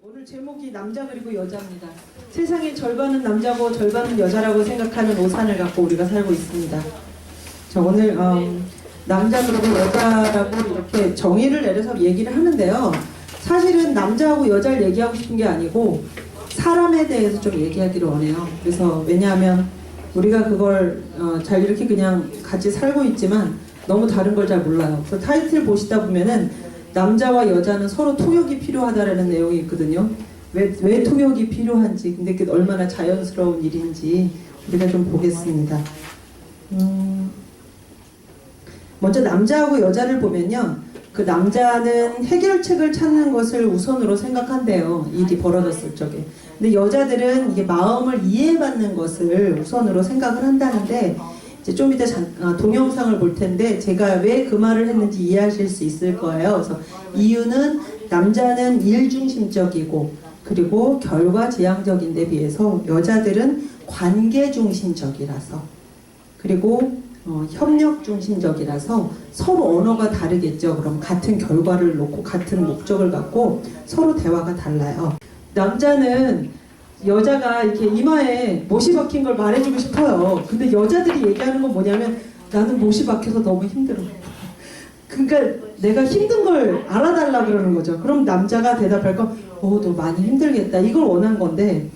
오늘 제목이 남자 그리고 여자입니다. 세상의 절반은 남자고 절반은 여자라고 생각하는 오산을 갖고 우리가 살고 있습니다. 저 오늘 남자 그리고 여자라고 이렇게 정의를 내려서 얘기를 하는데요. 사실은 남자하고 여자를 얘기하고 싶은 게 아니고 사람에 대해서 좀 얘기하기를 원해요. 그래서 왜냐하면 우리가 그걸 잘 이렇게 그냥 같이 살고 있지만 너무 다른 걸 잘 몰라요. 그래서 타이틀 보시다 보면은 남자와 여자는 서로 통역이 필요하다라는 내용이 있거든요. 왜 통역이 필요한지, 근데 그게 얼마나 자연스러운 일인지 우리가 좀 보겠습니다. 먼저 남자하고 여자를 보면요. 그 남자는 해결책을 찾는 것을 우선으로 생각한대요. 일이 벌어졌을 적에. 근데 여자들은 이게 마음을 이해받는 것을 우선으로 생각을 한다는데, 이제 좀 이따 동영상을 볼 텐데 제가 왜 그 말을 했는지 이해하실 수 있을 거예요. 그래서 이유는 남자는 일중심적이고 그리고 결과지향적인데 비해서 여자들은 관계중심적이라서 그리고 협력중심적이라서 서로 언어가 다르겠죠. 그럼 같은 결과를 놓고 같은 목적을 갖고 서로 대화가 달라요. 남자는 여자가 이렇게 이마에 못이 박힌 걸 말해주고 싶어요. 근데 여자들이 얘기하는 건 뭐냐면 나는 못이 박혀서 너무 힘들어. 그러니까 내가 힘든 걸 알아달라 그러는 거죠. 그럼 남자가 대답할 건 너 많이 힘들겠다. 이걸 원한 건데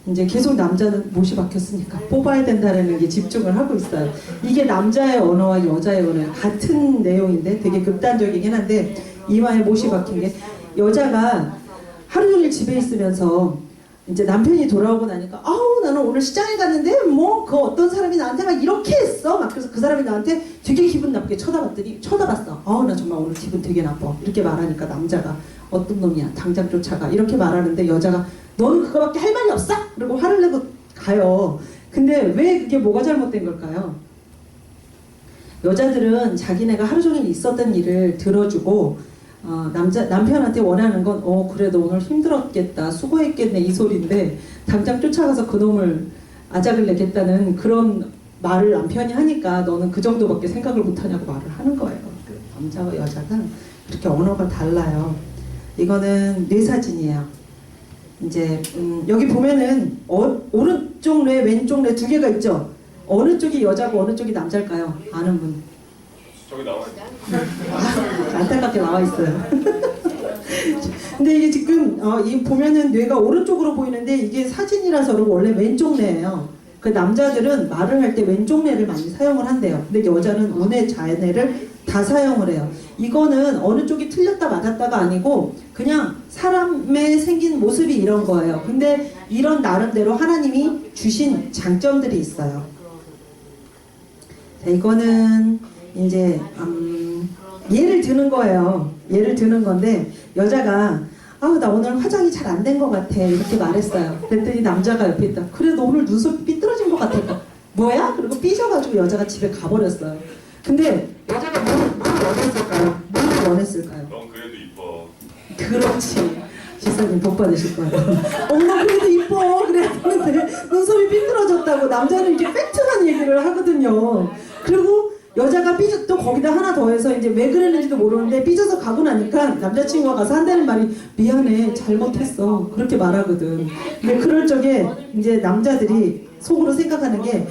이제 계속 남자는 못이 박혔으니까 뽑아야 된다는 게 집중을 하고 있어요. 이게 남자의 언어와 여자의 언어 같은 내용인데 되게 극단적이긴 한데 이마에 못이 박힌 게 여자가 하루 종일 집에 있으면서 이제 남편이 돌아오고 나니까 아우 나는 오늘 시장에 갔는데 뭐 그 어떤 사람이 나한테 막 이렇게 했어 막 그래서 그 사람이 나한테 되게 기분 나쁘게 쳐다봤어. 아우 나 정말 오늘 기분 되게 나빠 이렇게 말하니까 남자가 어떤 놈이야 당장 쫓아가 이렇게 말하는데 여자가 너는 그거밖에 할 말이 없어? 그리고 화를 내고 가요. 근데 왜 그게 뭐가 잘못된 걸까요? 여자들은 자기네가 하루 종일 있었던 일을 들어주고 남편한테 원하는 건 그래도 오늘 힘들었겠다 수고했겠네 이 소리인데 당장 쫓아가서 그놈을 아작을 내겠다는 그런 말을 남편이 하니까 너는 그 정도밖에 생각을 못하냐고 말을 하는 거예요. 남자와 여자가 그렇게 언어가 달라요. 이거는 뇌사진이에요. 이제 여기 보면은 오른쪽 뇌 왼쪽 뇌 두 개가 있죠. 어느 쪽이 여자고 어느 쪽이 남자일까요? 아는 분? 저기 나와 있어요. 안타깝게 나와 있어요. 근데 이게 지금 이 보면은 뇌가 오른쪽으로 보이는데 이게 사진이라서 그러고 원래 왼쪽 뇌예요. 그 남자들은 말을 할 때 왼쪽 뇌를 많이 사용을 한대요. 근데 여자는 우뇌 좌뇌를 다 사용을 해요. 이거는 어느 쪽이 틀렸다 맞았다가 아니고 그냥 사람의 생긴 모습이 이런 거예요. 근데 이런 나름대로 하나님이 주신 장점들이 있어요. 자, 이거는 이제 예를 드는 거예요. 예를 드는 건데 여자가 나 오늘 화장이 잘 안 된 것 같아 이렇게 말했어요. 그랬더니 남자가 옆에 있다. 그래 너 오늘 눈썹이 삐뚤어진 것 같아. 뭐야? 그리고 삐져가지고 여자가 집에 가버렸어요. 근데 여자가 뭘 원했을까요? 뭘 원했을까요? 넌 그래도 이뻐. 그렇지. 지사님 복 받으실 거예요. 엄마 그래도 이뻐 그래 하는데 눈썹이 삐뚤어졌다고. 남자는 이제 팩트만 얘기를 하거든요. 그리고 여자가 또 거기다 하나 더해서 이제 왜 그랬는지도 모르는데 삐져서 가고 나니까 남자친구가 가서 한다는 말이 미안해 잘못했어 그렇게 말하거든. 근데 그럴 적에 이제 남자들이 속으로 생각하는 게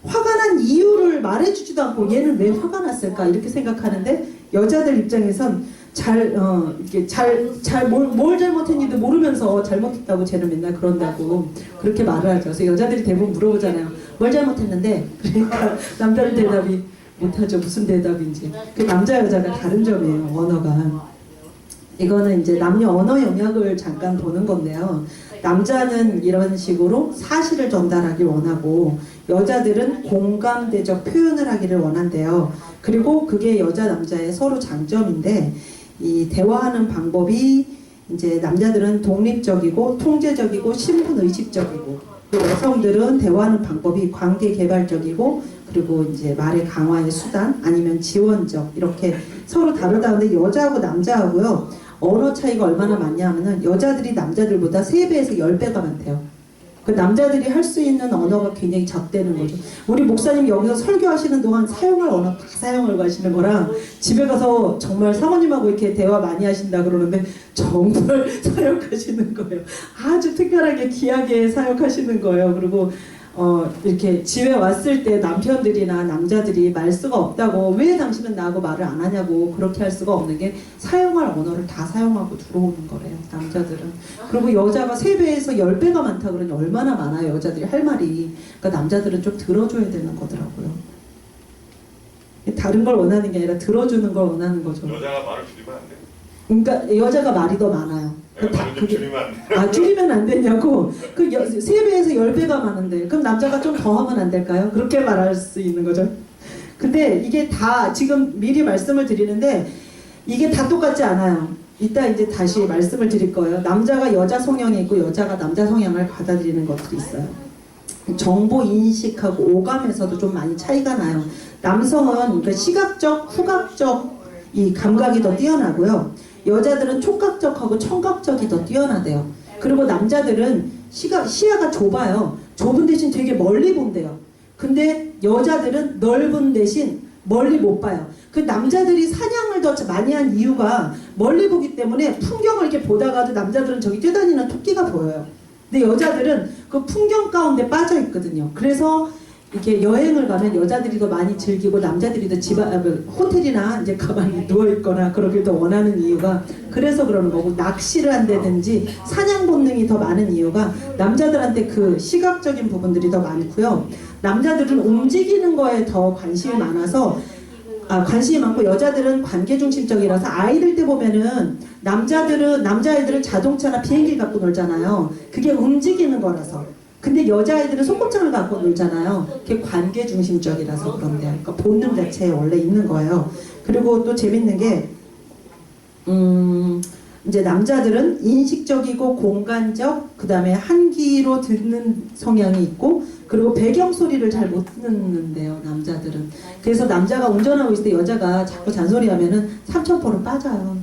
화가 난 이유를 말해주지도 않고 얘는 왜 화가 났을까 이렇게 생각하는데 여자들 입장에선 뭘 잘못했는지도 모르면서 잘못했다고 쟤는 맨날 그런다고 그렇게 말을 하죠. 그래서 여자들이 대부분 물어보잖아요. 뭘 잘못했는데? 그러니까 남자들 대답이 못하죠. 무슨 대답인지. 그 남자 여자가 다른 점이에요. 언어가. 이거는 이제 남녀 언어 영역을 잠깐 보는 건데요. 남자는 이런 식으로 사실을 전달하길 원하고 여자들은 공감대적 표현을 하기를 원한대요. 그리고 그게 여자 남자의 서로 장점인데 이 대화하는 방법이 이제 남자들은 독립적이고 통제적이고 신분의식적이고 여성들은 대화하는 방법이 관계 개발적이고 그리고 이제 말의 강화의 수단 아니면 지원적 이렇게 서로 다르다는데 여자하고 남자하고요 언어 차이가 얼마나 많냐 하면은 여자들이 남자들보다 3배에서 10배가 많대요. 그 남자들이 할 수 있는 언어가 굉장히 적대는 거죠. 우리 목사님 여기서 설교하시는 동안 사용할 언어 다 사용을 가시는 거랑 집에 가서 정말 사모님하고 이렇게 대화 많이 하신다 그러는데 정말 사역하시는 거예요. 아주 특별하게 귀하게 사역하시는 거예요. 그리고 이렇게 집에 왔을 때 남편들이나 남자들이 말수가 없다고 왜 당신은 나하고 말을 안 하냐고 그렇게 할 수가 없는 게 사용할 언어를 다 사용하고 들어오는 거래요. 남자들은. 그리고 여자가 3배에서 10배가 많다 그러니 얼마나 많아요. 여자들이 할 말이. 그러니까 남자들은 좀 들어줘야 되는 거더라고요. 다른 걸 원하는 게 아니라 들어주는 걸 원하는 거죠. 여자가 말을 줄이면 안 돼? 그러니까 여자가 말이 더 많아요. 말을 좀 줄이면 안 돼? 아, 줄이면 안 되냐고? 3배에서 10배가 많은데 그럼 남자가 좀 더 하면 안 될까요? 그렇게 말할 수 있는 거죠. 근데 이게 다 지금 미리 말씀을 드리는데 이게 다 똑같지 않아요. 이따 이제 다시 말씀을 드릴 거예요. 남자가 여자 성향이 있고 여자가 남자 성향을 받아들이는 것들이 있어요. 정보 인식하고 오감에서도 좀 많이 차이가 나요. 남성은 그러니까 시각적, 후각적 이 감각이 더 뛰어나고요. 여자들은 촉각적하고 청각적이 더 뛰어나대요. 그리고 남자들은 시야가 좁아요. 좁은 대신 되게 멀리 본대요. 근데 여자들은 넓은 대신 멀리 못 봐요. 그 남자들이 사냥을 더 많이 한 이유가 멀리 보기 때문에 풍경을 이렇게 보다가도 남자들은 저기 뛰어다니는 토끼가 보여요. 근데 여자들은 그 풍경 가운데 빠져 있거든요. 그래서 이렇게 여행을 가면 여자들이 더 많이 즐기고 남자들이 더 호텔이나 이제 가만히 누워있거나 그러길 더 원하는 이유가 그래서 그러는 거고, 낚시를 한다든지 사냥 본능이 더 많은 이유가 남자들한테 그 시각적인 부분들이 더 많고요. 남자들은 움직이는 거에 더 관심이 많아서 관심이 많고, 여자들은 관계중심적이라서 아이들 때 보면은 남자아이들은 자동차나 비행기 갖고 놀잖아요. 그게 움직이는 거라서. 근데 여자아이들은 소꿉장을 갖고 놀잖아요. 그게 관계중심적이라서 그런데, 그러니까 본능 자체에 원래 있는 거예요. 그리고 또 재밌는 게 이제 남자들은 인식적이고 공간적, 그 다음에 한기로 듣는 성향이 있고, 그리고 배경 소리를 잘 못 듣는데요, 남자들은. 그래서 남자가 운전하고 있을 때 여자가 자꾸 잔소리하면은 삼천포로 빠져요.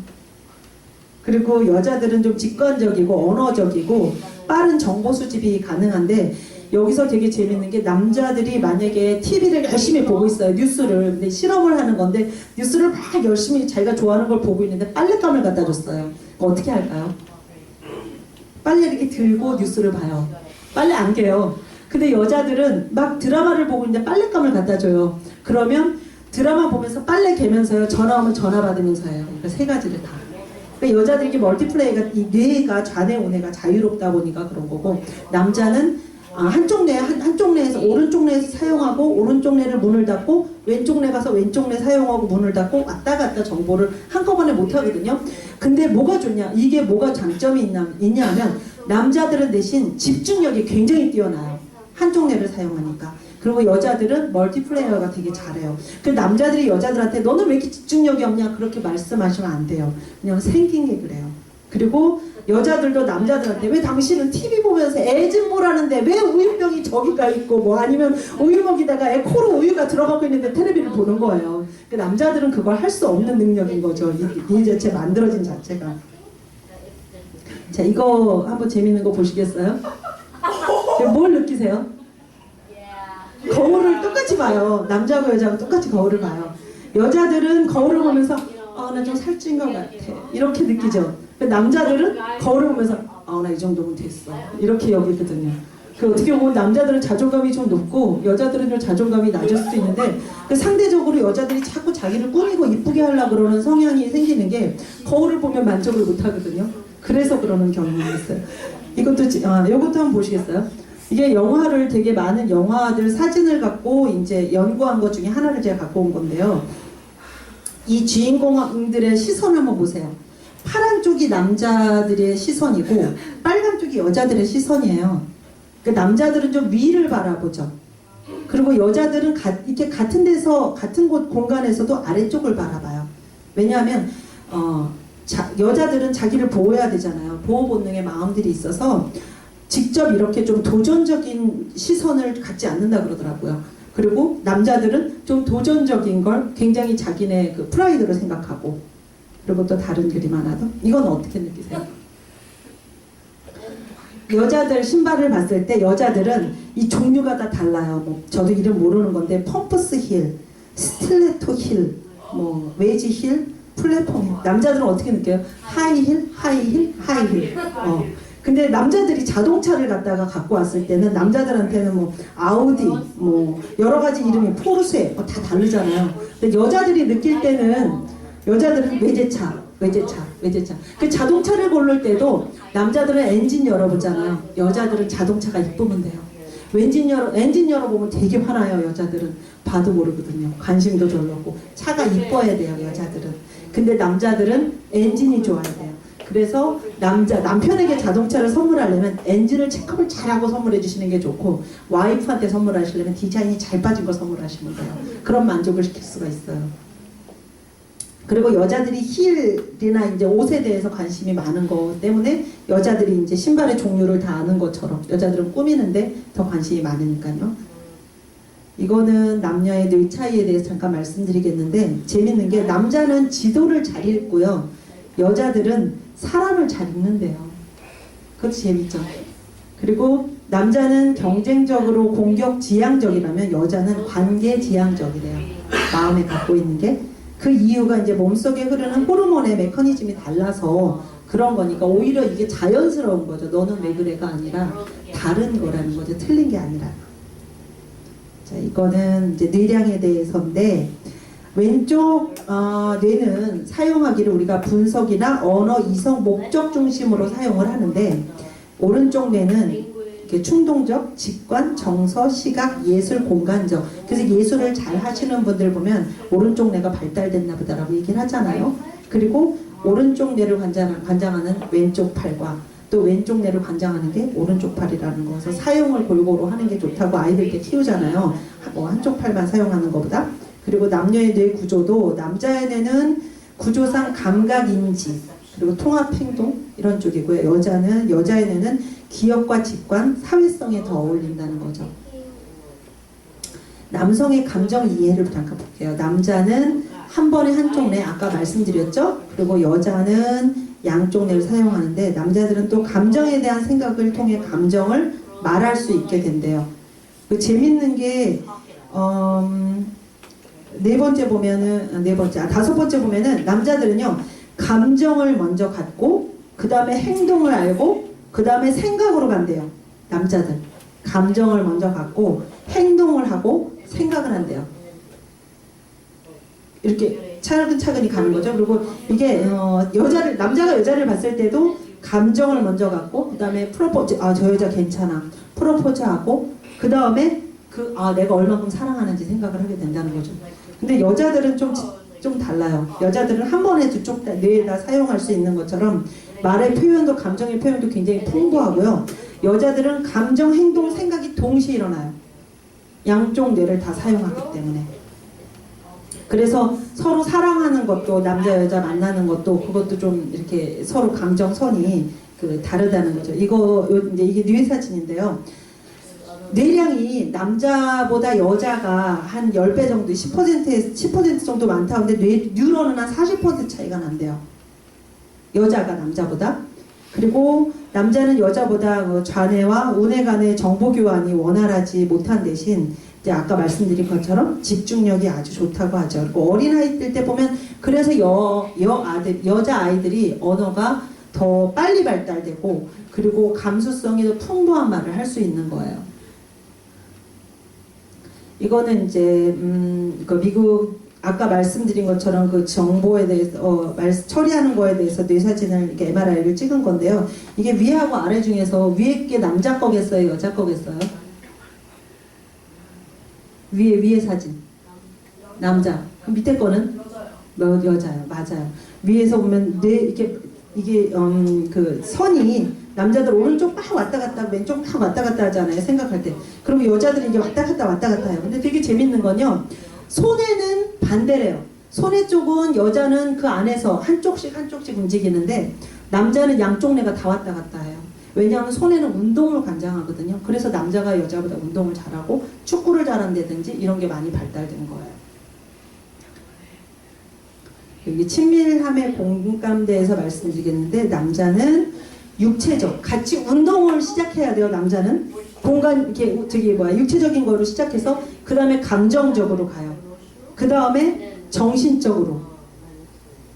그리고 여자들은 좀 직관적이고 언어적이고 빠른 정보 수집이 가능한데, 여기서 되게 재밌는 게 남자들이 만약에 TV를 열심히 보고 있어요, 뉴스를. 근데 실험을 하는 건데 뉴스를 막 열심히 자기가 좋아하는 걸 보고 있는데 빨랫감을 갖다 줬어요. 어떻게 할까요? 빨래 이렇게 들고 뉴스를 봐요. 빨래 안 개요. 근데 여자들은 막 드라마를 보고 있는데 빨랫감을 갖다 줘요. 그러면 드라마 보면서 빨래 개면서요, 전화 오면 전화 받으면서 해요. 그러니까 세 가지를 다. 그러니까 여자들이 이렇게 멀티플레이가, 이 뇌가 좌뇌 우뇌가 자유롭다 보니까 그런 거고, 남자는 한쪽 뇌에서 오른쪽 뇌에서 사용하고, 오른쪽 뇌를 문을 닫고 왼쪽 뇌 가서 왼쪽 뇌 사용하고 문을 닫고 왔다 갔다 정보를 한꺼번에 못 하거든요. 근데 뭐가 좋냐, 이게 뭐가 장점이 있냐 하면 남자들은 대신 집중력이 굉장히 뛰어나요. 한쪽 뇌를 사용하니까. 그리고 여자들은 멀티플레이어가 되게 잘해요. 그 남자들이 여자들한테 너는 왜 이렇게 집중력이 없냐 그렇게 말씀하시면 안 돼요. 그냥 생긴 게 그래요. 그리고 여자들도 남자들한테 왜 당신은 TV 보면서 애 좀 보라는데 왜 우유병이 저기가 있고, 뭐 아니면 우유 먹이다가 애 코로 우유가 들어가고 있는데 텔레비를 보는 거예요. 그 남자들은 그걸 할 수 없는 능력인 거죠. 이 자체 만들어진 자체가. 자, 이거 한번 재밌는 거 보시겠어요? 뭘 느끼세요? 거울을 똑같이 봐요. 남자하고 여자하고 똑같이 거울을 봐요. 여자들은 거울을 보면서 나 좀 살찐 것 같아 이렇게 느끼죠. 남자들은 거울을 보면서 나 이 정도면 됐어 이렇게 여기거든요. 그 어떻게 보면 남자들은 자존감이 좀 높고 여자들은 좀 자존감이 낮을 수도 있는데, 그 상대적으로 여자들이 자꾸 자기를 꾸미고 이쁘게 하려고 그러는 성향이 생기는 게 거울을 보면 만족을 못 하거든요. 그래서 그러는 경우가 있어요. 이것도 한번 보시겠어요? 이게 영화를, 되게 많은 영화들 사진을 갖고 이제 연구한 것 중에 하나를 제가 갖고 온 건데요. 이 주인공들의 시선 한번 보세요. 파란 쪽이 남자들의 시선이고 빨간 쪽이 여자들의 시선이에요. 그 남자들은 좀 위를 바라보죠. 그리고 여자들은 이렇게 같은 데서, 같은 곳 공간에서도 아래쪽을 바라봐요. 왜냐하면 여자들은 자기를 보호해야 되잖아요. 보호 본능의 마음들이 있어서 직접 이렇게 좀 도전적인 시선을 갖지 않는다 그러더라고요. 그리고 남자들은 좀 도전적인 걸 굉장히 자기네 그 프라이드로 생각하고. 그리고 또 다른 그림 하나 더. 이건 어떻게 느끼세요? 여자들 신발을 봤을 때 여자들은 이 종류가 다 달라요. 뭐 저도 이름 모르는 건데 펌프스 힐, 스틸레토 힐, 뭐 웨지 힐, 플랫폼 힐. 남자들은 어떻게 느껴요? 하이 힐, 하이 힐, 하이 힐. 근데 남자들이 자동차를 갖다가 갖고 왔을 때는 남자들한테는 뭐 아우디, 뭐 여러 가지 이름이 포르쉐 뭐 다 다르잖아요. 근데 여자들이 느낄 때는 여자들은 외제차. 그 자동차를 고를 때도 남자들은 엔진 열어보잖아요. 여자들은 자동차가 이쁘면 돼요. 엔진 열어보면 되게 화나요. 여자들은 봐도 모르거든요. 관심도 별로 없고 차가 이뻐야 돼요. 여자들은. 근데 남자들은 엔진이 좋아야 돼요. 그래서 남편에게 자동차를 선물하려면 엔진을 체크를 잘하고 선물해 주시는 게 좋고, 와이프한테 선물하시려면 디자인이 잘 빠진 거 선물하시면 돼요. 그런 만족을 시킬 수가 있어요. 그리고 여자들이 힐이나 이제 옷에 대해서 관심이 많은 거 때문에 여자들이 이제 신발의 종류를 다 아는 것처럼 여자들은 꾸미는데 더 관심이 많으니까요. 이거는 남녀의 늘 차이에 대해서 잠깐 말씀드리겠는데, 재밌는 게 남자는 지도를 잘 읽고요. 여자들은 사람을 잘 읽는데요. 그것도 재밌죠. 그리고 남자는 경쟁적으로 공격 지향적이라면 여자는 관계 지향적이래요. 마음에 갖고 있는 게. 그 이유가 이제 몸속에 흐르는 호르몬의 메커니즘이 달라서 그런 거니까 오히려 이게 자연스러운 거죠. 너는 왜 그래가 아니라 다른 거라는 거죠. 틀린 게 아니라. 자, 이거는 이제 뇌량에 대해서인데, 왼쪽 뇌는 사용하기를 우리가 분석이나 언어, 이성, 목적 중심으로 사용을 하는데, 오른쪽 뇌는 이렇게 충동적, 직관, 정서, 시각, 예술, 공간적. 그래서 예술을 잘 하시는 분들 보면 오른쪽 뇌가 발달됐나 보다라고 얘기를 하잖아요. 그리고 오른쪽 뇌를 관장하는 왼쪽 팔과 또 왼쪽 뇌를 관장하는 게 오른쪽 팔이라는 거서 사용을 골고루 하는 게 좋다고 아이들 때 키우잖아요. 한쪽 팔만 사용하는 것보다. 그리고 남녀의 뇌 구조도 남자의 뇌는 구조상 감각 인지 그리고 통합 행동 이런 쪽이고요. 여자의 뇌는 기억과 직관, 사회성에 더 어울린다는 거죠. 남성의 감정 이해를 잠깐 볼게요. 남자는 한 번에 한쪽 뇌, 아까 말씀드렸죠? 그리고 여자는 양쪽 뇌를 사용하는데, 남자들은 또 감정에 대한 생각을 통해 감정을 말할 수 있게 된대요. 그 재밌는 게 다섯 번째 보면은 남자들은요, 감정을 먼저 갖고 그 다음에 행동을 알고 그 다음에 생각으로 간대요. 남자들 감정을 먼저 갖고 행동을 하고 생각을 한대요. 이렇게 차근차근히 가는 거죠. 그리고 이게 남자가 여자를 봤을 때도 감정을 먼저 갖고 그 다음에 프로포즈, 저 여자 괜찮아, 프로포즈하고 그 다음에 내가 얼마큼 사랑하는지 생각을 하게 된다는 거죠. 근데 여자들은 좀 달라요. 여자들은 한 번에 두쪽 뇌에다 사용할 수 있는 것처럼 말의 표현도, 감정의 표현도 굉장히 풍부하고요. 여자들은 감정, 행동, 생각이 동시에 일어나요. 양쪽 뇌를 다 사용하기 때문에. 그래서 서로 사랑하는 것도, 남자 여자 만나는 것도, 그것도 좀 이렇게 서로 감정선이 다르다는 거죠. 이게 뇌 사진인데요. 뇌량이 남자보다 여자가 한 10배 정도, 10% 정도 많다. 근데 뉴런은 한 40% 차이가 난대요. 여자가 남자보다. 그리고 남자는 여자보다 좌뇌와 우뇌 간의 정보 교환이 원활하지 못한 대신 이제 아까 말씀드린 것처럼 집중력이 아주 좋다고 하죠. 그리고 어린아이들 때 보면 그래서 여자 아이들이 언어가 더 빨리 발달되고 그리고 감수성이 더 풍부한 말을 할 수 있는 거예요. 이거는 이제 미국 아까 말씀드린 것처럼 그 정보에 대해서 처리하는 거에 대해서 뇌사진을 이렇게 MRI를 찍은 건데요. 이게 위하고 아래 중에서 위에 게 남자 거겠어요, 여자 거겠어요? 위에 사진 남자. 그럼 밑에 거는 여자요. 맞아요. 위에서 보면 이게 그 선이 남자들 오른쪽 막 왔다 갔다 왼쪽 막 왔다 갔다 하잖아요. 생각할 때. 그리고 여자들이 이게 왔다 갔다 해요. 근데 되게 재밌는 건요. 손에는 반대래요. 손의 쪽은 여자는 그 안에서 한쪽씩 움직이는데 남자는 양쪽 뇌가 다 왔다 갔다 해요. 왜냐하면 손에는 운동을 관장하거든요. 그래서 남자가 여자보다 운동을 잘하고 축구를 잘한다든지 이런 게 많이 발달된 거예요. 여기 친밀함의 공감대에서 말씀드리겠는데, 남자는 육체적, 같이 운동을 시작해야 돼요. 남자는 공간 이렇게 육체적인 거로 시작해서 그 다음에 감정적으로 가요. 그 다음에 정신적으로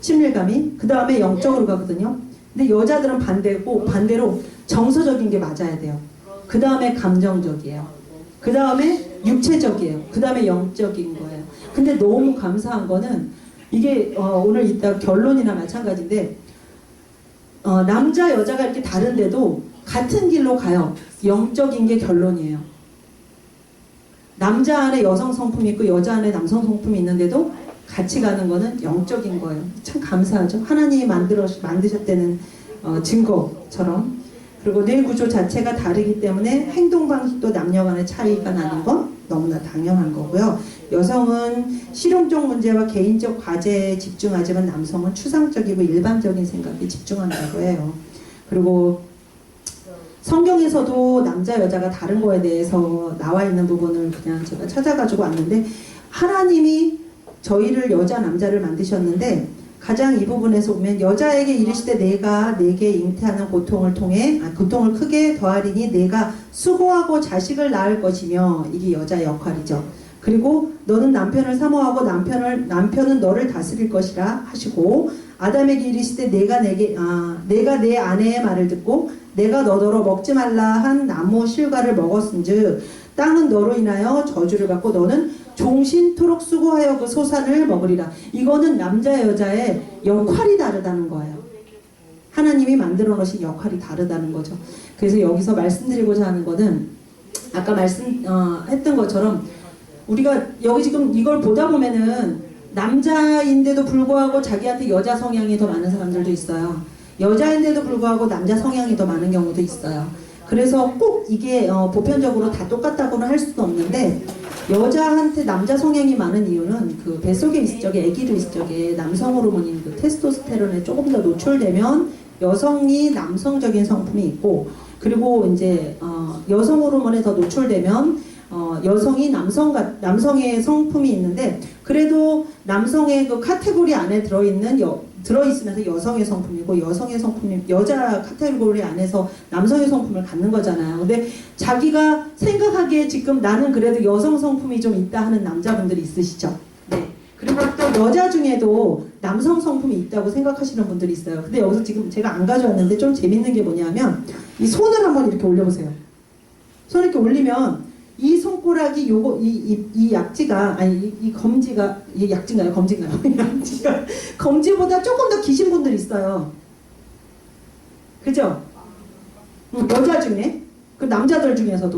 친밀감이, 그 다음에 영적으로 가거든요. 근데 여자들은 반대로 정서적인 게 맞아야 돼요. 그 다음에 감정적이에요. 그 다음에 육체적이에요. 그 다음에 영적인 거예요. 근데 너무 감사한 거는 이게 오늘 이따 결론이나 마찬가지인데 남자 여자가 이렇게 다른데도 같은 길로 가요. 영적인 게 결론이에요. 남자 안에 여성 성품이 있고 여자 안에 남성 성품이 있는데도 같이 가는 거는 영적인 거예요. 참 감사하죠. 하나님이 만드셨다는 증거처럼. 그리고 뇌 구조 자체가 다르기 때문에 행동 방식도 남녀 간의 차이가 나는 건 너무나 당연한 거고요. 여성은 실용적 문제와 개인적 과제에 집중하지만 남성은 추상적이고 일반적인 생각에 집중한다고 해요. 그리고 성경에서도 남자 여자가 다른 거에 대해서 나와 있는 부분을 그냥 제가 찾아가지고 왔는데, 하나님이 저희를 여자 남자를 만드셨는데 가장 이 부분에서 보면 여자에게 이르시되 내가 내게 잉태하는 고통을 통해 고통을 크게 더하리니 내가 수고하고 자식을 낳을 것이며, 이게 여자의 역할이죠. 그리고 너는 남편을 사모하고 남편은 너를 다스릴 것이라 하시고, 아담에게 이르시되 내가 내 아내의 말을 듣고 내가 너더러 먹지 말라 한 나무 실과를 먹었은즉 땅은 너로 인하여 저주를 받고 너는 종신토록 수고하여 그 소산을 먹으리라. 이거는 남자 여자의 역할이 다르다는 거예요. 하나님이 만들어 놓으신 역할이 다르다는 거죠. 그래서 여기서 말씀드리고자 하는 거는 아까 했던 것처럼 우리가 여기 지금 이걸 보다 보면은 남자인데도 불구하고 자기한테 여자 성향이 더 많은 사람들도 있어요. 여자인데도 불구하고 남자 성향이 더 많은 경우도 있어요. 그래서 꼭 이게 보편적으로 다 똑같다고는 할 수도 없는데, 여자한테 남자 성향이 많은 이유는 그 뱃속에 있을 적에, 아기도 있을 적에 남성 호르몬인 그 테스토스테론에 조금 더 노출되면 여성이 남성적인 성품이 있고, 그리고 이제 여성 호르몬에 더 노출되면 여성이 남성의 성품이 있는데, 그래도 남성의 그 카테고리 안에 들어있으면서 여성의 성품이고, 여성의 성품이 여자 카테고리 안에서 남성의 성품을 갖는 거잖아요. 근데 자기가 생각하기에 지금 나는 그래도 여성 성품이 좀 있다 하는 남자분들이 있으시죠? 네. 그리고 또 여자 중에도 남성 성품이 있다고 생각하시는 분들이 있어요. 근데 여기서 지금 제가 안 가져왔는데 좀 재밌는 게 뭐냐면, 이 손을 한번 이렇게 올려보세요. 손을 이렇게 올리면 이 손가락이 이 약지가, 아니 이 검지가, 이게 약지인가요? 검지인가요? 약지가 검지보다 조금 더 기신 분들이 있어요. 그죠? 여자 중에, 그 남자들 중에서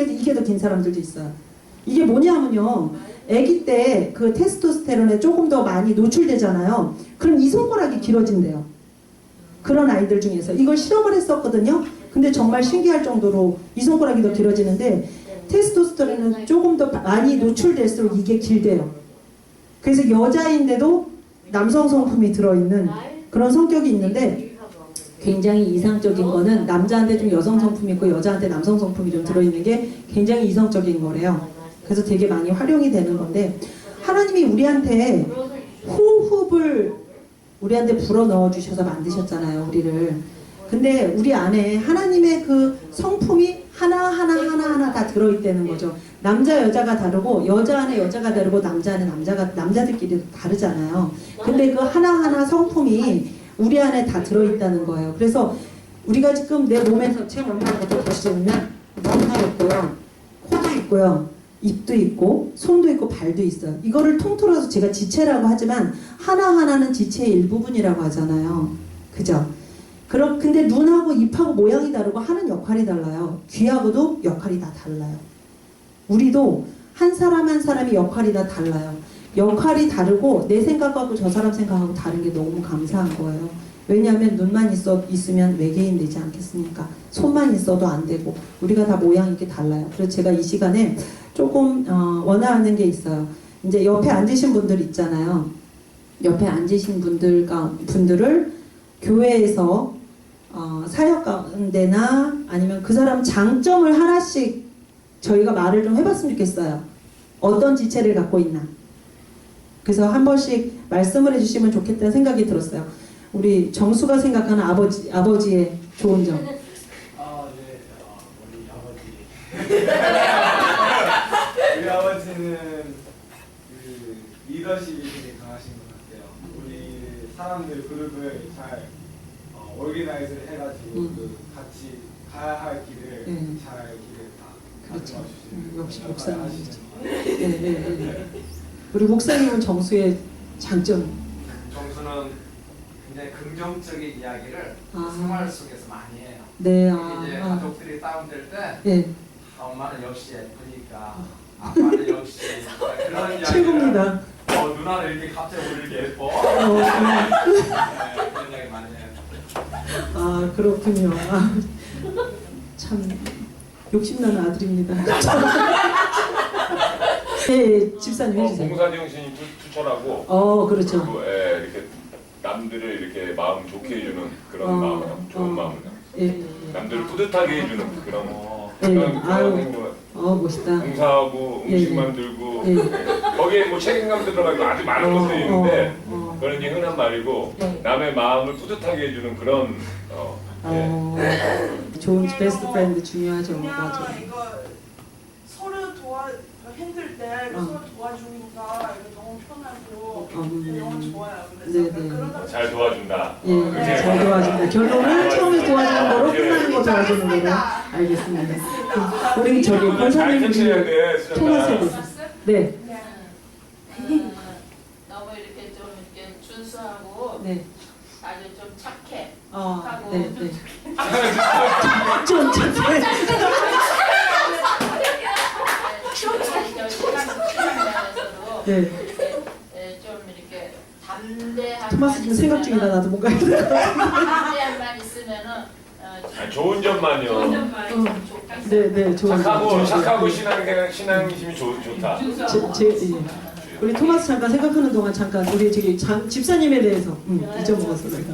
이게 더 긴 사람들도 있어요. 이게 뭐냐면요, 아기 때 그 테스토스테론에 조금 더 많이 노출되잖아요. 그럼 이 손가락이 길어진대요. 그런 아이들 중에서 이걸 실험을 했었거든요. 근데 정말 신기할 정도로 이 손가락이 더 길어지는데, 테스토스테론은 조금 더 많이 노출될수록 이게 길대요. 그래서 여자인데도 남성 성품이 들어있는 그런 성격이 있는데, 굉장히 이상적인 거는 남자한테 좀 여성 성품이 있고 여자한테 남성 성품이 좀 들어있는 게 굉장히 이성적인 거래요. 그래서 되게 많이 활용이 되는 건데, 하나님이 우리한테 호흡을 우리한테 불어넣어 주셔서 만드셨잖아요, 우리를. 근데 우리 안에 하나님의 그 성품이 하나 다 들어있다는 거죠. 남자 여자가 다르고, 여자 안에 여자가 다르고, 남자 안에 남자들끼리 다르잖아요. 근데 그 하나하나 성품이 우리 안에 다 들어있다는 거예요. 그래서 우리가 지금 내 몸에서 제 몸을 보시면 머리가 있고요, 코도 있고요, 입도 있고, 손도 있고, 발도 있어요. 이거를 통틀어서 제가 지체라고 하지만 하나하나는 지체의 일부분이라고 하잖아요. 그죠? 근데 눈하고 입하고 모양이 다르고 하는 역할이 달라요. 귀하고도 역할이 다 달라요. 우리도 한 사람 한 사람이 역할이 다 달라요. 역할이 다르고 내 생각하고 저 사람 생각하고 다른 게 너무 감사한 거예요. 왜냐하면 눈만 있으면 외계인 되지 않겠습니까? 손만 있어도 안 되고, 우리가 다 모양이 이렇게 달라요. 그래서 제가 이 시간에 조금 원하는 게 있어요. 이제 옆에 앉으신 분들 있잖아요. 옆에 앉으신 분들을 교회에서 사역 가운데나 아니면 그 사람 장점을 하나씩 저희가 말을 좀 해봤으면 좋겠어요. 어떤 지체를 갖고 있나. 그래서 한 번씩 말씀을 해주시면 좋겠다는 생각이 들었어요. 우리 정수가 생각하는 아버지의 좋은 점. 아, 네. 우리 아버지. 우리 아버지는 그 리더십이 되게 강하신 것 같아요. 우리 사람들 그룹을 잘 오르게나이즈를 해가지고 그 같이 가야 할 길을 잘 길을 다 그렇죠. 가져와 주시는 역시 역할을 목사님이죠. 하시는 네, 네, 네. 우리 목사님은 정수의 장점. 정수는 굉장히 긍정적인 이야기를 아. 생활 속에서 많이 해요. 네, 이제 아, 가족들이 다운될 때 네, 엄마는 역시 예쁘니까 아빠는 역시 그런 이야기를 최고입니다. 누나는 이렇게 갑자기 오늘 이렇게 예뻐 어, 네, 그런 이야기 많이 해요. 아, 그렇군요. 아, 참 욕심나는 아들입니다. 네, 집사님 해주세요. 봉사 정신이 투철하고 그렇죠. 그리고 이렇게 남들을 이렇게 마음 좋게 해주는 그런 마음, 좋은 마음을 예, 남들을 뿌듯하게 해주는 그런 예, 그런 아유, 행동. 멋있다. 봉사하고 음식 예. 만들고 예. 거기에 뭐 책임감도 들어가고 아주 많은 것들이 있는데 어. 그런 이제 흔한 말이고 네. 남의 마음을 뿌듯하게 해주는 그런 좋은 베스트 프렌드 중요하죠. 맞아. 그냥 이거 서로 힘들 때 서로 도와주니까 이거 너무 편하고 너무 좋아요. 그래서 네네. 그러다 잘 도와준다. 예, 그게 잘 도와준다. 결론은 처음에 도와주는 거로 끝나는 거 도와주는 거로. 알겠습니다. 알겠습니다. 우리 저기 잘 권사님 캐치해야 돼. 토마스에 수정아. 대해서. 네, 너무 이렇게 좀 이렇게 준수하고 네. 아주 좀 착해. 네, 네. 좀 착해. 시간에서도 네. 좀 이렇게 담대한 토마스 지금 생각 중이다. 나도 뭔가 해야 돼. 담대한 말 있으면은 좋은 점만요. 좋은 점만 참 좋겠어요. 네, 네, 좋은 착하고 신앙심이 좋다. 우리 토마스 잠깐 생각하는 동안 잠깐 우리 저기 집사님에 대해서 잊어먹었어 내가.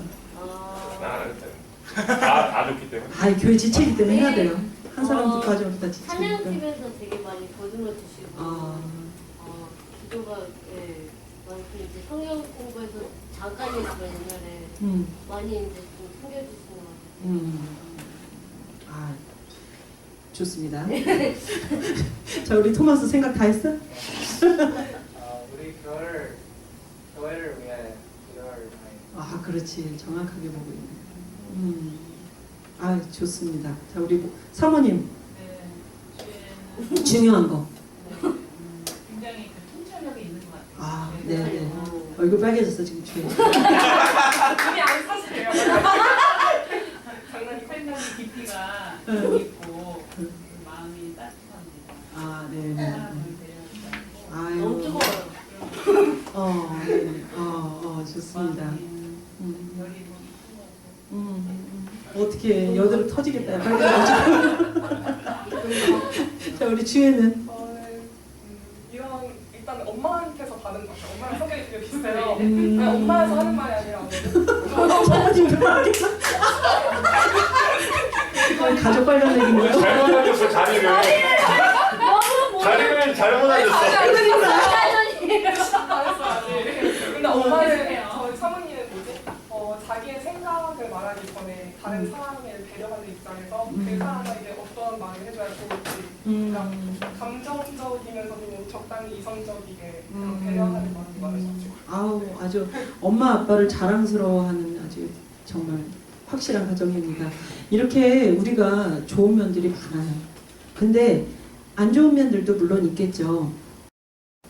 다 좋기 때문에. 아, 교회 지체이기 때문에 해야 돼요. 한 사람도 빠지면 다 지치니까. 찬양팀에서 되게 많이 거들어 주시고 기도가 많이 이제 성경 공부에서 잠깐 했지만 옛날에 많이 이제 좀 챙겨주시는 것 같아요. 아, 좋습니다. 자, 우리 토마스 생각 다 했어? 우리 교회를 위해 기도를 많이. 아, 그렇지. 정확하게 보고 있네. 아, 좋습니다. 자, 우리 사모님 네, 중요한 거. 굉장히 그 통찰력이 있는 것 같아요. 아, 네, 네. 얼굴 빨개졌어 지금 주에. 이미 안 사세요. 장난이 생각이 깊이가 있고 마음이 따뜻합니다. 아, 네, 네. 사람을 배려하고 아유. 너무 뜨거워요. 네. 좋습니다. 열이 어떻게 여드름 터지겠다. 빨개가지고. 자, 우리 주혜는. 이런 일단 엄마한테서 받은 것 같아요. 엄마랑 성격이 되게 비슷해요. 그냥 엄마에서 하는 말이 아니라 사모님 들어가겠다. 가족 관련 얘기인 거예요? 잘못 앉았어 자리를. 자리를 잘못 앉았어. 근데 엄마는 저희 사모님은 자기의 생각을 말하기 전에 다른 사람을 배려하는 입장에서 그 사람에게 어떤 말을 해줘야 좋을지 그러니까 감정적이면서도 적당히 이성적이게 배려하는 말을 말하셨죠. 아우, 아주 엄마 아빠를 자랑스러워하는 아주 정말 확실한 가정입니다. 이렇게 우리가 좋은 면들이 많아요. 근데 안 좋은 면들도 물론 있겠죠.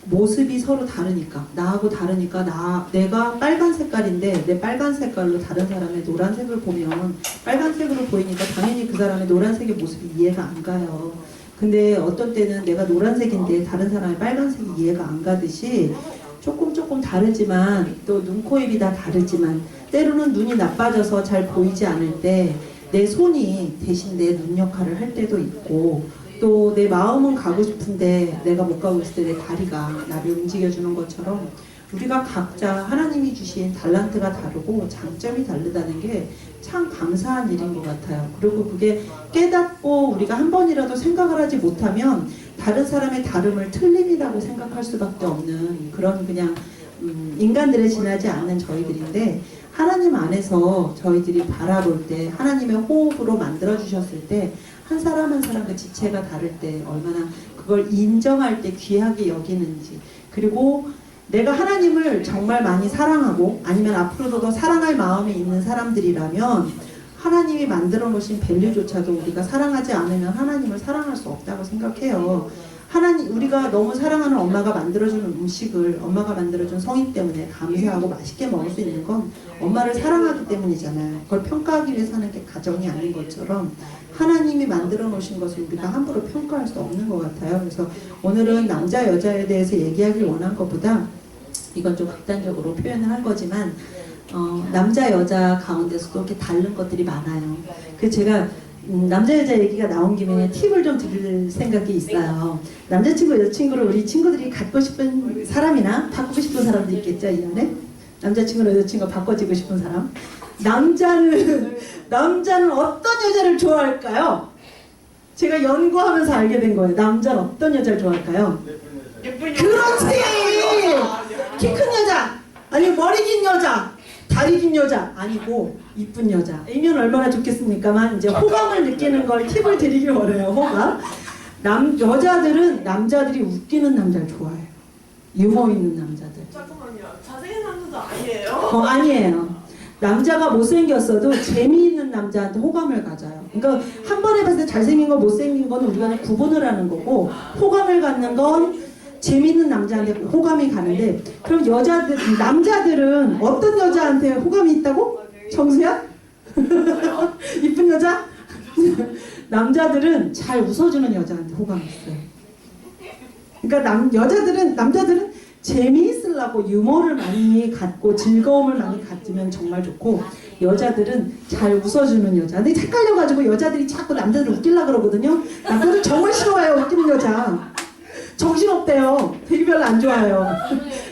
모습이 서로 다르니까, 나하고 다르니까 내가 빨간 색깔인데 내 빨간 색깔로 다른 사람의 노란색을 보면 빨간색으로 보이니까 당연히 그 사람의 노란색의 모습이 이해가 안 가요. 근데 어떤 때는 내가 노란색인데 다른 사람의 빨간색이 이해가 안 가듯이 조금 다르지만 또 눈, 코, 입이 다 다르지만 때로는 눈이 나빠져서 잘 보이지 않을 때 내 손이 대신 내 눈 역할을 할 때도 있고 또 내 마음은 가고 싶은데 내가 못 가고 있을 때 내 다리가 나를 움직여주는 것처럼 우리가 각자 하나님이 주신 달란트가 다르고 장점이 다르다는 게 참 감사한 일인 것 같아요. 그리고 그게 깨닫고 우리가 한 번이라도 생각을 하지 못하면 다른 사람의 다름을 틀림이라고 생각할 수밖에 없는 그런 그냥 인간들에 지나지 않는 저희들인데 하나님 안에서 저희들이 바라볼 때 하나님의 호흡으로 만들어 주셨을 때 한 사람 한 사람 그 지체가 다를 때 얼마나 그걸 인정할 때 귀하게 여기는지, 그리고 내가 하나님을 정말 많이 사랑하고 아니면 앞으로도 더 사랑할 마음이 있는 사람들이라면 하나님이 만들어 놓으신 밸류조차도 우리가 사랑하지 않으면 하나님을 사랑할 수 없다고 생각해요. 하나님, 우리가 너무 사랑하는 엄마가 만들어주는 음식을 엄마가 만들어준 성의 때문에 감사하고 맛있게 먹을 수 있는 건 엄마를 사랑하기 때문이잖아요. 그걸 평가하기 위해서 하는 게 가정이 아닌 것처럼 하나님이 만들어 놓으신 것을 우리가 함부로 평가할 수 없는 것 같아요. 그래서 오늘은 남자 여자에 대해서 얘기하길 원한 것보다 이건 좀 극단적으로 표현을 한 거지만 남자 여자 가운데서도 이렇게 다른 것들이 많아요. 그래서 제가 남자 여자 얘기가 나온 김에 팁을 좀 드릴 생각이 있어요. 남자친구 여자친구를 우리 친구들이 갖고 싶은 사람이나 바꾸고 싶은 사람도 있겠죠, 이 안에? 남자친구나 여자친구가 바꿔지고 싶은 사람. 남자는 어떤 여자를 좋아할까요? 제가 연구하면서 알게 된 거예요. 남자는 어떤 여자를 좋아할까요? 예쁜 여자. 그렇지! 키 큰 여자, 아니 머리 긴 여자, 다리 긴 여자 아니고 이쁜 여자. 이면 얼마나 좋겠습니까만 이제 호감을 느끼는 걸 팁을 드리길 원해요. 호감. 여자들은 남자들이 웃기는 남자를 좋아해요. 유머 있는 남자들. 잠깐만요. 잘생긴 남자도 아니에요. 아니에요. 남자가 못생겼어도 재미있는 남자한테 호감을 가져요. 그러니까 한 번에 봤을 때 잘생긴 거 못생긴 건 우리가 그냥 구분을 하는 거고, 호감을 갖는 건 재미있는 남자한테 호감이 가는데, 그럼 남자들은 어떤 여자한테 호감이 있다고? 정수야? 이쁜 여자? 남자들은 잘 웃어주는 여자한테 호감이 있어요. 그러니까 남자들은 재미있으려고 유머를 많이 갖고 즐거움을 많이 갖으면 정말 좋고, 여자들은 잘 웃어주는 여자. 근데 헷갈려가지고 여자들이 자꾸 남자들 웃기려고 그러거든요. 남자들 정말 싫어해요, 웃기는 여자. 정신없대요. 되게 별로 안 좋아해요.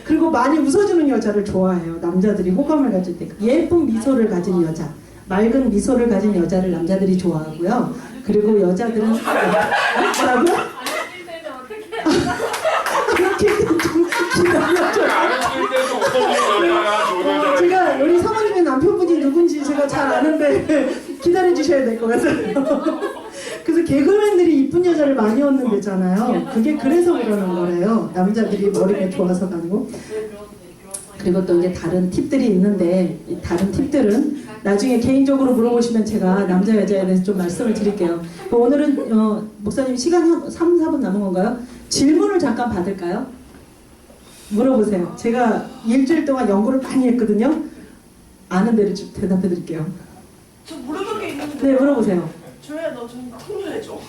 그리고 많이 웃어주는 여자를 좋아해요. 남자들이 호감을 가질 때. 예쁜 미소를 가진 여자, 맑은 미소를 가진 여자를 남자들이 좋아하고요. 그리고 여자들은 뭐라고요? 이렇게 좀 기다려줘요. 제가 우리 사모님의 남편분이 누군지 제가 잘 아는데 기다려주셔야 될 것 같아요. 그래서 개그맨들이 이쁜 여자를 많이 얻는 데잖아요. 그게 그래서 그러는 거래요. 남자들이 머리가 좋아서가 아니고. 그리고 또 이제 다른 팁들이 있는데, 이 다른 팁들은 나중에 개인적으로 물어보시면 제가 남자 여자에 대해서 좀 말씀을 드릴게요. 오늘은 목사님 시간 3, 4분 남은 건가요? 질문을 잠깐 받을까요? 물어보세요. 제가 일주일 동안 연구를 많이 했거든요. 아는 대로 좀 대답해 드릴게요. 저 물어볼 게 있는데. 네, 물어보세요. 조야, 너 좀 공유해줘.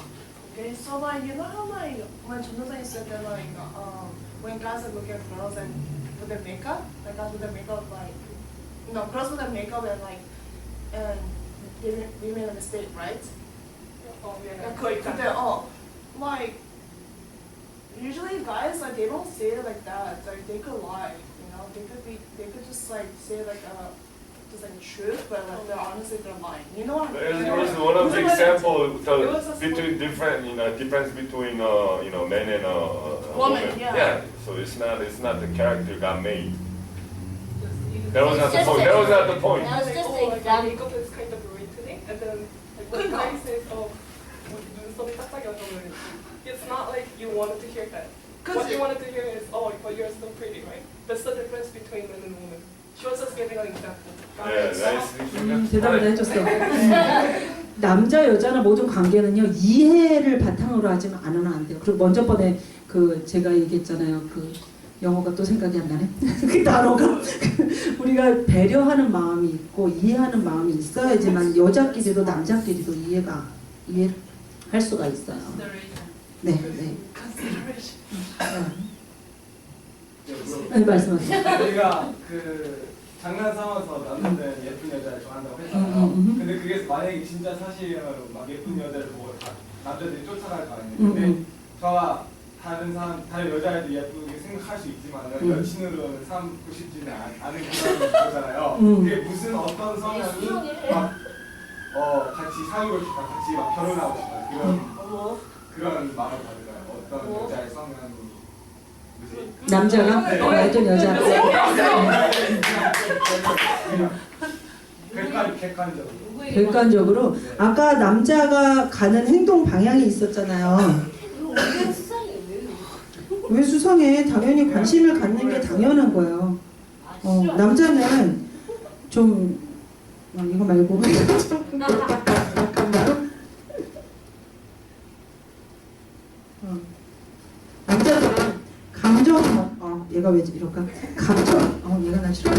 Okay, so like you know how like when Jonathan said that like when guys are looking at girls and with their makeup, like guys with their makeup like no girls with their makeup and women in the state, right? 근데 like usually guys like they don't say it like that. Like they could lie, you know. They could just like say like just like truth, but like they're honestly they're lying. You know what I mean? There was one of the examples between difference between men and women. Yeah. So it's not the character got made. That was not the point. That was not the point. That was just Oh, an like example. makeup is kind of rude today, and then like when guy says, "Oh, 눈썹이 딱딱해서," it's not like you wanted to hear that. What you wanted to hear is, "Oh, but you're so pretty," right? That's the difference between men and women. She was just giving an example. Yeah, nice. 대답을 해줬어. 남자 여자나 모든 관계는요, 이해를 바탕으로 하지만 않으면 안 돼요. 그리고 먼저 번에 제가 얘기했잖아요. 영어가 또 생각이 안 나네. 그 단어가 우리가 배려하는 마음이 있고 이해하는 마음이 있어야지만 여자끼리도 남자끼리도 이해할 수가 있어요. 네, 네. 네, 말씀하세요. 저희가 장난 삼아서 남자들은 예쁜 여자를 좋아한다고 했잖아요. 근데 그게 만약에 진짜 사실이면 막 예쁜 여자를 보고 남자들이 쫓아갈 거 아니에요. 근데 저와 다른 여자애도 예쁘게 생각할 수 있지만 여친으로는 삼고 싶지는 않은 그런 거잖아요. 그게 무슨 어떤 성향이 막 같이 사귀고 싶다, 같이 막 결혼하고 싶다 그런 마음을 가져요. 어떤 여자의 성향이 남자가 어떤 여자. 객관적으로. 객관적으로 아까 남자가 가는 행동 방향이 있었잖아요. 왜 수상해? 왜 수상해? 당연히 관심을 갖는 게 당연한 거예요. 남자는 좀 이거 말고 남자들은 감정 얘가 왜 이럴까? 감정 얘가 나 싫어.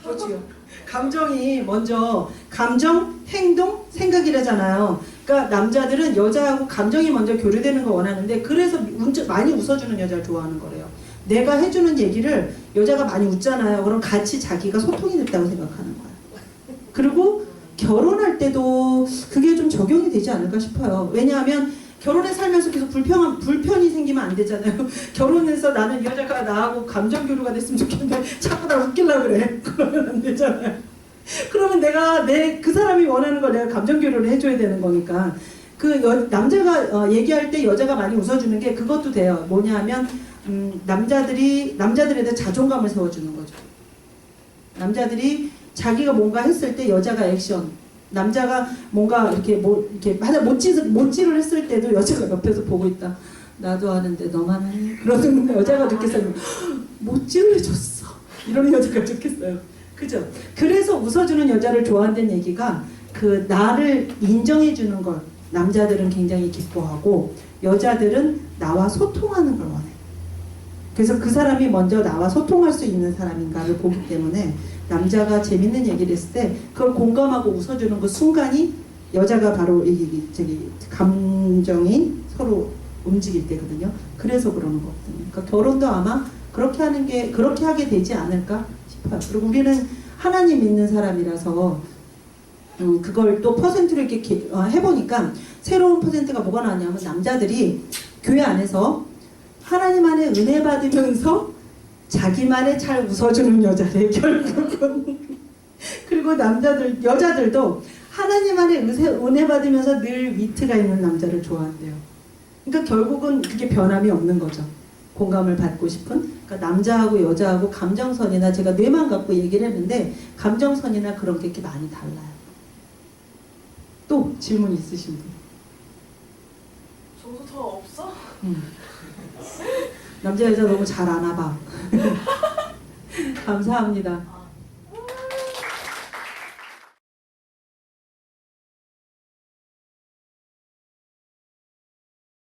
그렇지요. 감정이 먼저 감정, 행동, 생각이라잖아요. 그러니까 남자들은 여자하고 감정이 먼저 교류되는 거 원하는데 그래서 많이 웃어주는 여자를 좋아하는 거래요. 내가 해주는 얘기를 여자가 많이 웃잖아요. 그럼 같이 자기가 소통이 됐다고 생각하는 거예요. 그리고 결혼할 때도 그게 좀 적용이 되지 않을까 싶어요. 왜냐하면 결혼에 살면서 계속 불편이 생기면 안 되잖아요. 결혼해서 나는 이 여자가 나하고 감정 교류가 됐으면 좋겠는데 자꾸 나 웃기려고 그래. 그러면 안 되잖아요. 그러면 내가 그 사람이 원하는 걸 내가 감정 교류를 해줘야 되는 거니까 남자가 얘기할 때 여자가 많이 웃어주는 게 그것도 돼요. 뭐냐 하면 남자들에 대해 자존감을 세워주는 거죠. 남자들이 자기가 뭔가 했을 때 여자가 액션, 남자가 뭔가 이렇게 하자 못질을 했을 때도 여자가 옆에서 보고 있다. 나도 하는데 너만 하니? 그러는 여자가 좋겠어요. 못질을 해줬어. 이러는 여자가 좋겠어요. 그죠? 그래서 웃어주는 여자를 좋아한다는 얘기가 그 나를 인정해주는 걸 남자들은 굉장히 기뻐하고 여자들은 나와 소통하는 걸 원해. 그래서 그 사람이 먼저 나와 소통할 수 있는 사람인가를 보기 때문에 남자가 재밌는 얘기를 했을 때 그걸 공감하고 웃어주는 그 순간이 여자가 바로 감정이 서로 움직일 때거든요. 그래서 그러는 거거든요. 그러니까 결혼도 아마 그렇게 하게 되지 않을까 싶어요. 그리고 우리는 하나님 믿는 사람이라서 그걸 또 퍼센트를 이렇게 해보니까 새로운 퍼센트가 뭐가 나왔냐면 남자들이 교회 안에서 하나님 안에 은혜 받으면서 자기만의 잘 웃어주는 여자래 결국은. 그리고 여자들도 하나님 안에 은혜 받으면서 늘 위트가 있는 남자를 좋아한대요. 그러니까 결국은 그게 변함이 없는 거죠. 공감을 받고 싶은. 그러니까 남자하고 여자하고 감정선이나 제가 뇌만 갖고 얘기를 했는데 감정선이나 그런 게 이렇게 많이 달라요. 또 질문 있으신 분? 저도 더 없어? 남자 여자 너무 잘 아나 봐. 감사합니다.